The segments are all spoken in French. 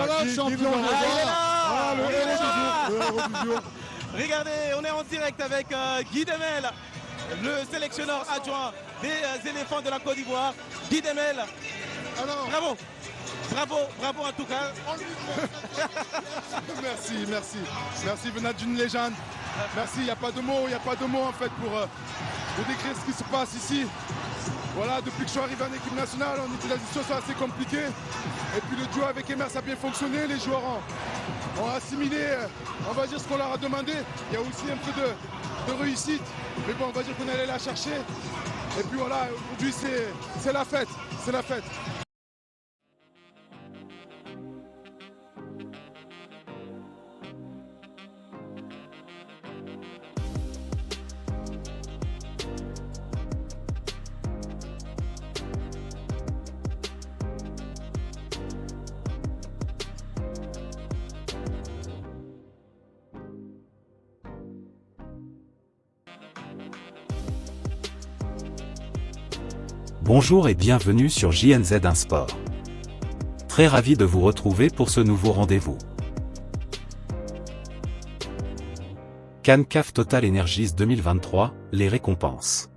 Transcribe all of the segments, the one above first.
Voilà le champion de Ah, le héros du jour. Regardez, on est en direct avec Guy Demel, le sélectionneur adjoint des éléphants de la Côte d'Ivoire. Guy Demel, Alors, bravo en tout cas. merci, venant d'une légende. Merci, il n'y a pas de mots en fait pour décrire ce qui se passe ici. Voilà, depuis que je suis arrivé en équipe nationale, on était dans une situation assez compliquée. Et puis le duo avec Emer, ça a bien fonctionné. Les joueurs ont assimilé, on va dire, ce qu'on leur a demandé. Il y a aussi un peu de réussite. Mais bon, on va dire qu'on allait la chercher. Et puis voilà, aujourd'hui, c'est la fête. C'est la fête. Bonjour et bienvenue sur JNZ1 Sport. Très ravi de vous retrouver pour ce nouveau rendez-vous. CAF Total Energies 2023, les récompenses.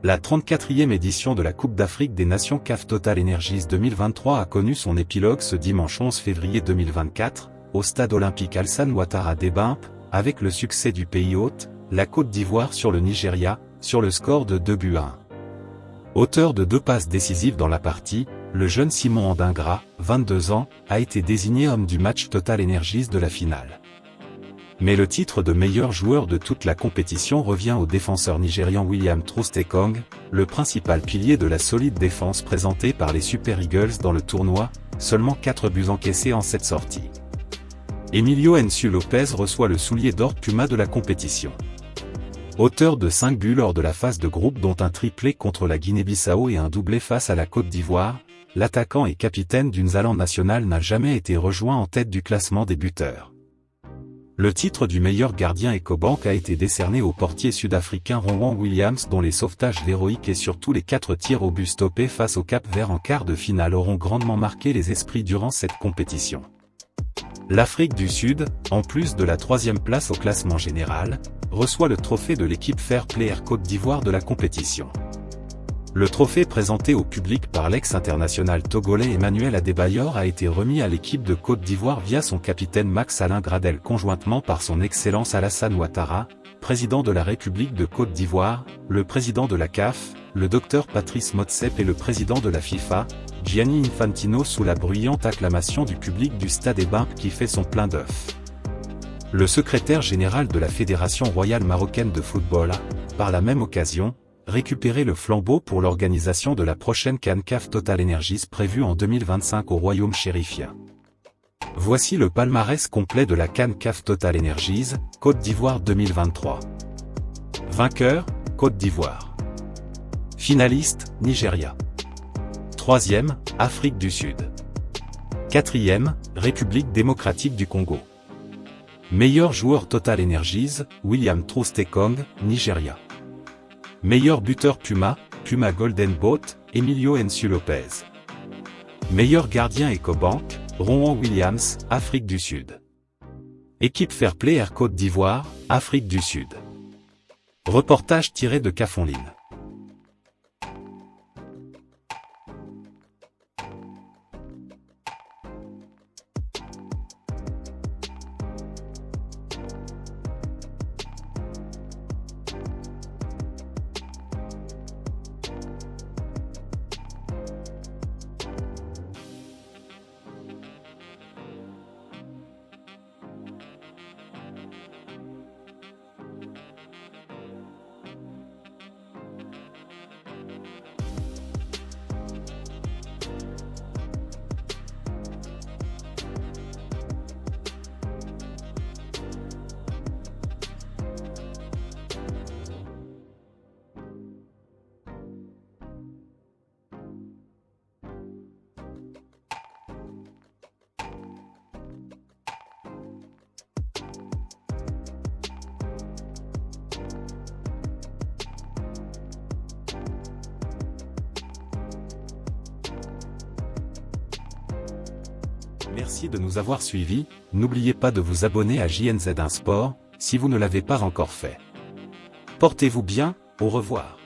La 34e édition de la Coupe d'Afrique des Nations CAF Total Energies 2023 a connu son épilogue ce dimanche 11 février 2024, au stade olympique Alassane Ouattara d'Ebimpe, avec le succès du pays hôte, la Côte d'Ivoire sur le Nigeria, sur le score de 2-1. Auteur de 2 passes décisives dans la partie, le jeune Simon Andingra, 22 ans, a été désigné homme du match Total Energies de la finale. Mais le titre de meilleur joueur de toute la compétition revient au défenseur nigérian William Troost-Ekong, le principal pilier de la solide défense présentée par les Super Eagles dans le tournoi, seulement 4 buts encaissés en 7 sorties. Emilio Nsue Lopez reçoit le soulier d'or Puma de la compétition. Auteur de 5 buts lors de la phase de groupe dont un triplé contre la Guinée-Bissau et un doublé face à la Côte d'Ivoire, l'attaquant et capitaine du Nzaland national n'a jamais été rejoint en tête du classement des buteurs. Le titre du meilleur gardien Ecobank a été décerné au portier sud-africain Ronwen Williams dont les sauvetages héroïques et surtout les 4 tirs au but stoppés face au Cap-Vert en quart de finale auront grandement marqué les esprits durant cette compétition. L'Afrique du Sud, en plus de la 3e place au classement général, reçoit le trophée de l'équipe Fair Play Côte d'Ivoire de la compétition. Le trophée présenté au public par l'ex-international togolais Emmanuel Adebayor a été remis à l'équipe de Côte d'Ivoire via son capitaine Max-Alain Gradel conjointement par son Excellence Alassane Ouattara, président de la République de Côte d'Ivoire, le président de la CAF, le Dr Patrice Motsepe et le président de la FIFA, Gianni Infantino sous la bruyante acclamation du public du stade Ebimpe qui fait son plein d'œuf. Le secrétaire général de la Fédération royale marocaine de football a, par la même occasion, récupéré le flambeau pour l'organisation de la prochaine CAF Total Energies prévue en 2025 au Royaume chérifien. Voici le palmarès complet de la CAF Total Energies, Côte d'Ivoire 2023. Vainqueur, Côte d'Ivoire. Finaliste, Nigeria. 3e, Afrique du Sud. 4e, République démocratique du Congo. Meilleur joueur Total Energies, William Troost-Ekong, Nigeria. Meilleur buteur Puma Golden Boat, Emilio Nsue Lopez. Meilleur gardien Ecobank, Ronwen Williams, Afrique du Sud. Équipe Fair Play Côte d'Ivoire, Afrique du Sud. Reportage tiré de CAF Online. Merci de nous avoir suivis, n'oubliez pas de vous abonner à JNZ1 Sport, si vous ne l'avez pas encore fait. Portez-vous bien, au revoir.